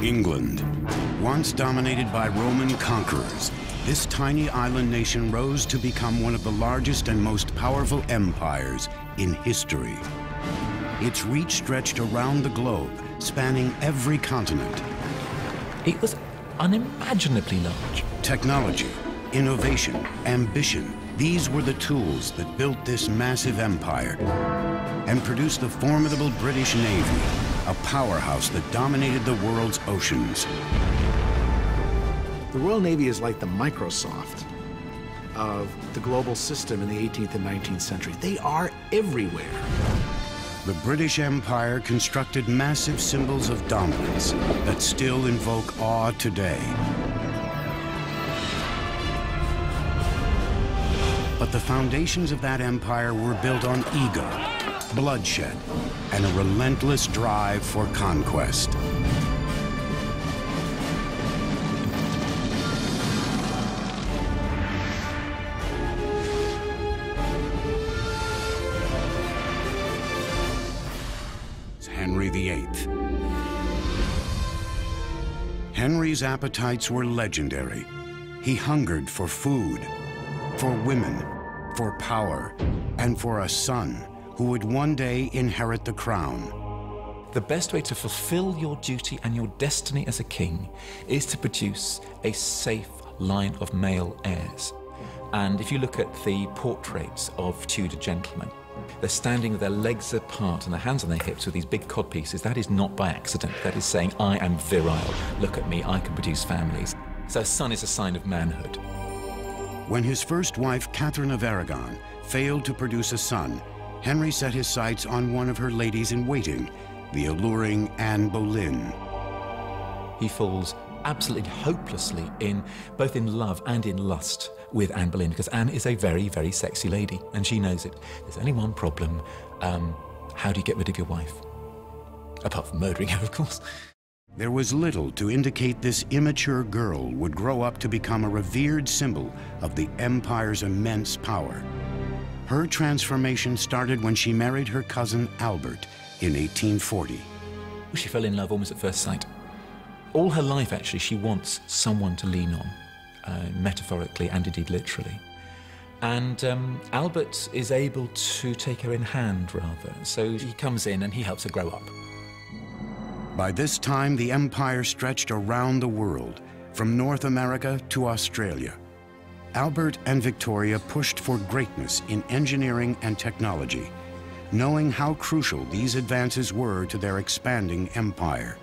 England. Once dominated by Roman conquerors, this tiny island nation rose to become one of the largest and most powerful empires in history. Its reach stretched around the globe, spanning every continent. It was unimaginably large. Technology, innovation, ambition, these were the tools that built this massive empire and produced the formidable British Navy, a powerhouse that dominated the world's oceans. The Royal Navy is like the Microsoft of the global system in the 18th and 19th century. They are everywhere. The British Empire constructed massive symbols of dominance that still invoke awe today. But the foundations of that empire were built on ego, bloodshed, and a relentless drive for conquest. Henry VIII. Henry's appetites were legendary. He hungered for food, for women, for power, and for a son who would one day inherit the crown. The best way to fulfill your duty and your destiny as a king is to produce a safe line of male heirs. And if you look at the portraits of Tudor gentlemen, they're standing with their legs apart and their hands on their hips with these big codpieces. That is not by accident. That is saying, I am virile. Look at me, I can produce families. So a son is a sign of manhood. When his first wife, Catherine of Aragon, failed to produce a son, Henry set his sights on one of her ladies-in-waiting, the alluring Anne Boleyn. He falls absolutely hopelessly in both in love and in lust with Anne Boleyn, because Anne is a very, very sexy lady, and she knows it. There's only one problem. How do you get rid of your wife? Apart from murdering her, of course. There was little to indicate this immature girl would grow up to become a revered symbol of the empire's immense power. Her transformation started when she married her cousin Albert in 1840. She fell in love almost at first sight. All her life, actually, she wants someone to lean on, metaphorically and indeed literally. And Albert is able to take her in hand, rather. So he comes in and he helps her grow up. By this time, the empire stretched around the world, from North America to Australia. Albert and Victoria pushed for greatness in engineering and technology, knowing how crucial these advances were to their expanding empire.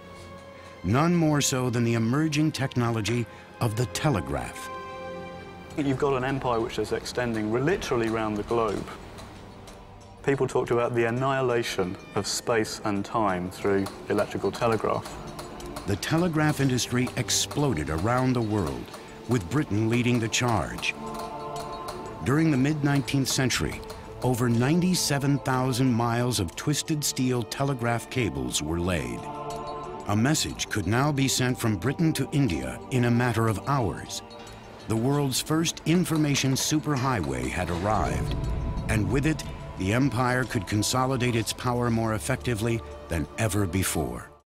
None more so than the emerging technology of the telegraph. You've got an empire which is extending literally around the globe. People talked about the annihilation of space and time through electrical telegraph. The telegraph industry exploded around the world, with Britain leading the charge. During the mid-19th century, over 97,000 miles of twisted steel telegraph cables were laid. A message could now be sent from Britain to India in a matter of hours. The world's first information superhighway had arrived, and with it, the empire could consolidate its power more effectively than ever before.